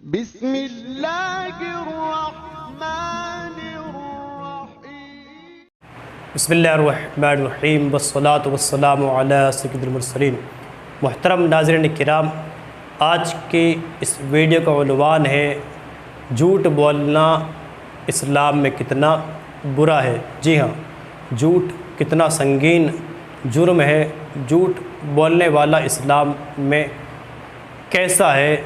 بسم اللہ الرحمن الرحیم بسم اللہ الرحمن الرحیم والصلاة والسلام علی سید المرسلین۔ محترم ناظرین کرام، آج کی اس ویڈیو کا عنوان ہے جھوٹ بولنا اسلام میں کتنا برا ہے۔ جی ہاں، جھوٹ کتنا سنگین جرم ہے، جھوٹ بولنے والا اسلام میں کیسا ہے،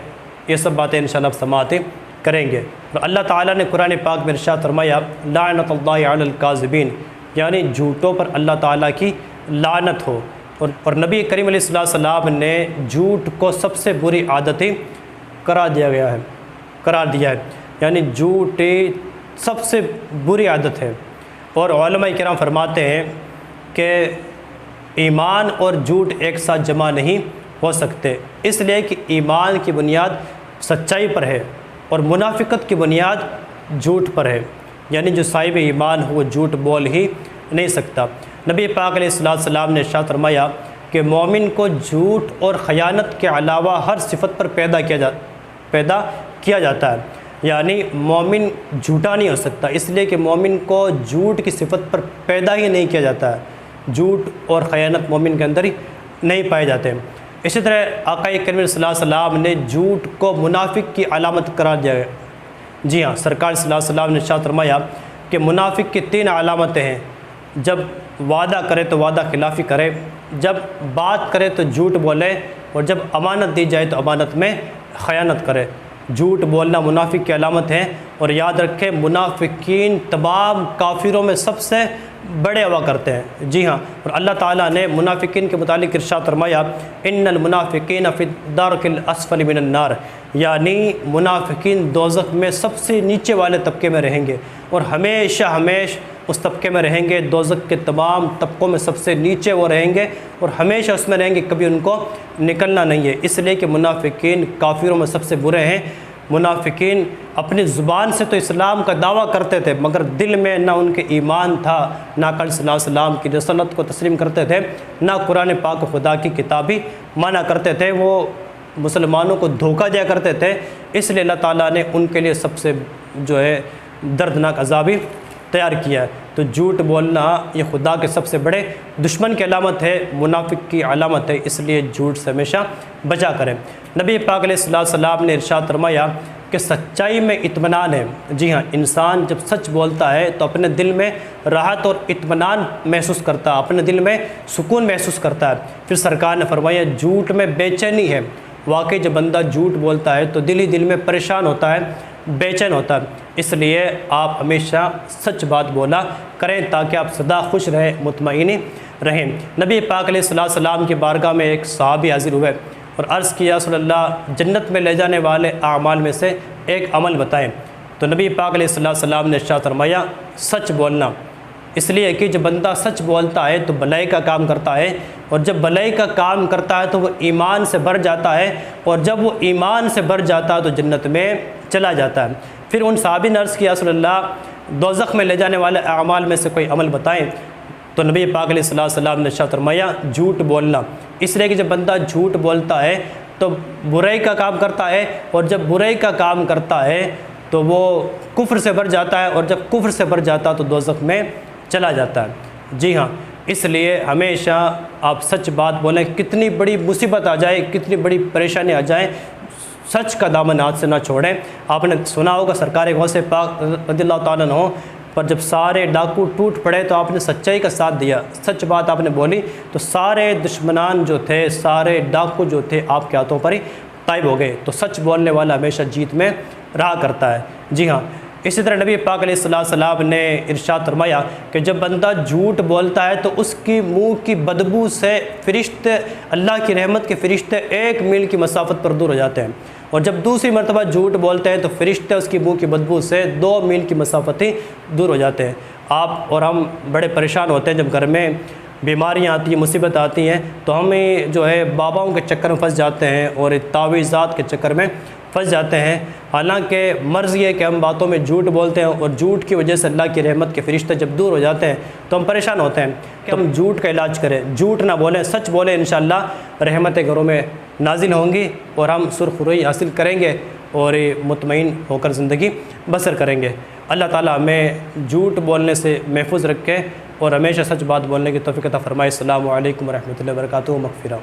یہ سب باتیں انشاءاللہ اب سماعتیں کریں گے۔ اور اللہ تعالیٰ نے قرآن پاک میں ارشاد فرمایا لعنت اللہ علی الکاذبین، یعنی جھوٹوں پر اللہ تعالیٰ کی لعنت ہو۔ اور نبی کریم علیہ السلام نے جھوٹ کو سب سے بری عادتیں قرار دیا ہے، یعنی جھوٹ سب سے بری عادت ہے۔ اور علماء کرام فرماتے ہیں کہ ایمان اور جھوٹ ایک ساتھ جمع نہیں ہو سکتے، اس لیے کہ ایمان کی بنیاد سچائی پر ہے اور منافقت کی بنیاد جھوٹ پر ہے، یعنی جو صاحب ایمان ہو وہ جھوٹ بول ہی نہیں سکتا۔ نبی پاک علیہ السلام نے ارشاد فرمایا کہ مومن کو جھوٹ اور خیانت کے علاوہ ہر صفت پر پیدا کیا جاتا ہے، یعنی مومن جھوٹا نہیں ہو سکتا، اس لیے کہ مومن کو جھوٹ کی صفت پر پیدا ہی نہیں کیا جاتا ہے، جھوٹ اور خیانت مومن کے اندر ہی نہیں پائے جاتے ہیں۔ اسی طرح آقا کریم صلی اللہ علیہ وسلم نے جھوٹ کو منافق کی علامت قرار دیا ہے۔ جی ہاں، سرکار صلی اللہ علیہ وسلم نے ارشاد فرمایا کہ منافق کی 3 علامتیں ہیں: جب وعدہ کرے تو وعدہ خلافی کرے، جب بات کرے تو جھوٹ بولے، اور جب امانت دی جائے تو امانت میں خیانت کرے۔ جھوٹ بولنا منافق کی علامت ہے، اور یاد رکھیں منافقین تمام کافروں میں سب سے بڑے ہوا کرتے ہیں۔ جی ہاں، اور اللہ تعالیٰ نے منافقین کے متعلق ارشاد فرمایا ان المنافقین فی الدرک الاسفل من النار، یعنی منافقین دوزخ میں سب سے نیچے والے طبقے میں رہیں گے، اور ہمیشہ اس طبقے میں رہیں گے۔ دوزخ کے تمام طبقوں میں سب سے نیچے وہ رہیں گے اور ہمیشہ اس میں رہیں گے، کبھی ان کو نکلنا نہیں ہے، اس لیے کہ منافقین کافروں میں سب سے برے ہیں۔ منافقین اپنی زبان سے تو اسلام کا دعویٰ کرتے تھے، مگر دل میں نہ ان کے ایمان تھا، نہ صلی اللہ علیہ وسلم کی رسالت کو تسلیم کرتے تھے، نہ قرآن پاک و خدا کی کتابی مانا کرتے تھے، وہ مسلمانوں کو دھوکہ دیا کرتے تھے۔ اس لیے اللہ تعالیٰ نے ان کے لیے سب سے دردناک عذابی تیار کیا ہے۔ تو جھوٹ بولنا یہ خدا کے سب سے بڑے دشمن کی علامت ہے، منافق کی علامت ہے، اس لیے جھوٹ سے ہمیشہ بچا کریں۔ نبی پاک علیہ السلام نے ارشاد فرمایا کہ سچائی میں اطمینان ہے۔ جی ہاں، انسان جب سچ بولتا ہے تو اپنے دل میں راحت اور اطمینان محسوس کرتا ہے، اپنے دل میں سکون محسوس کرتا ہے۔ پھر سرکار نے فرمایا جھوٹ میں بے چینی ہے۔ واقعی جب بندہ جھوٹ بولتا ہے تو دل میں پریشان ہوتا ہے، بے چین ہوتا ہے، اس لیے آپ ہمیشہ سچ بات بولا کریں تاکہ آپ سدا خوش رہیں، مطمئن رہیں۔ نبی پاک علیہ السلام کی بارگاہ میں ایک صحابی حاضر ہوئے اور عرض کیا رسول اللہ جنت میں لے جانے والے اعمال میں سے ایک عمل بتائیں۔ تو نبی پاک علیہ السلام نے ارشاد فرمایا سچ بولنا، اس لیے کہ جب بندہ سچ بولتا ہے تو بھلائی کا کام کرتا ہے، اور جب بھلائی کا کام کرتا ہے تو وہ ایمان سے بھر جاتا ہے، اور جب وہ ایمان سے بھر جاتا ہے تو جنت میں چلا جاتا ہے۔ پھر ان صحابی نے عرض کیا رسول اللہ دوزخ میں لے جانے والے اعمال میں سے کوئی عمل بتائیں۔ تو نبی پاک علیہ السلام نے ارشاد فرمایا جھوٹ بولنا، اس لیے کہ جب بندہ جھوٹ بولتا ہے تو برائی کا کام کرتا ہے، اور جب برائی کا کام کرتا ہے تو وہ کفر سے بھر جاتا ہے، اور جب کفر سے بھر جاتا ہے تو دوزخ میں چلا جاتا ہے۔ جی ہاں، اس لیے ہمیشہ آپ سچ بات بولیں، کتنی بڑی مصیبت آ جائے، کتنی بڑی پریشانی آ جائے، سچ کا دامن ہاتھ سے نہ چھوڑیں۔ آپ نے سنا ہوگا سرکار غوث پاک رضی اللہ تعالیٰ عنہ پر جب سارے ڈاکو ٹوٹ پڑے تو آپ نے سچائی کا ساتھ دیا، سچ بات آپ نے بولی تو سارے دشمنان جو تھے، سارے ڈاکو جو تھے آپ کے ہاتھوں پر ہی غائب ہو گئے۔ تو سچ بولنے والا ہمیشہ جیت میں رہا کرتا ہے۔ جی ہاں، اسی طرح نبی پاک علیہ السلام نے ارشاد فرمایا کہ جب بندہ جھوٹ بولتا ہے تو اس کی منہ کی بدبو سے فرشتے، اللہ کی رحمت کے فرشتے 1 میل کی مسافت پر دور ہو جاتے ہیں، اور جب دوسری مرتبہ جھوٹ بولتے ہیں تو فرشتے اس کی منہ کی بدبو سے 2 میل کی مسافت ہی دور ہو جاتے ہیں۔ آپ اور ہم بڑے پریشان ہوتے ہیں جب گھر میں بیماریاں آتی ہیں، مصیبت آتی ہیں، تو ہمیں باباؤں کے چکر میں پھنس جاتے ہیں اور تعویذات کے چکر میں پھنس جاتے ہیں۔ حالانکہ مرض یہ ہے کہ ہم باتوں میں جھوٹ بولتے ہیں، اور جھوٹ کی وجہ سے اللہ کی رحمت کے فرشتے جب دور ہو جاتے ہیں تو ہم پریشان ہوتے ہیں کہ ہم جھوٹ کا علاج کریں، جھوٹ نہ بولیں، سچ بولیں، انشاءاللہ رحمتیں گھروں میں نازل ہوں گی اور ہم سرخروئی حاصل کریں گے۔ اور مطمئن ہو کر زندگی بسر کریں گے۔ اللہ تعالیٰ ہمیں جھوٹ بولنے سے محفوظ رکھے اور ہمیشہ سچ بات بولنے کی توفیق عطا فرمائے۔ السلام علیکم ورحمۃ اللہ وبرکاتہ۔ مغفرہ۔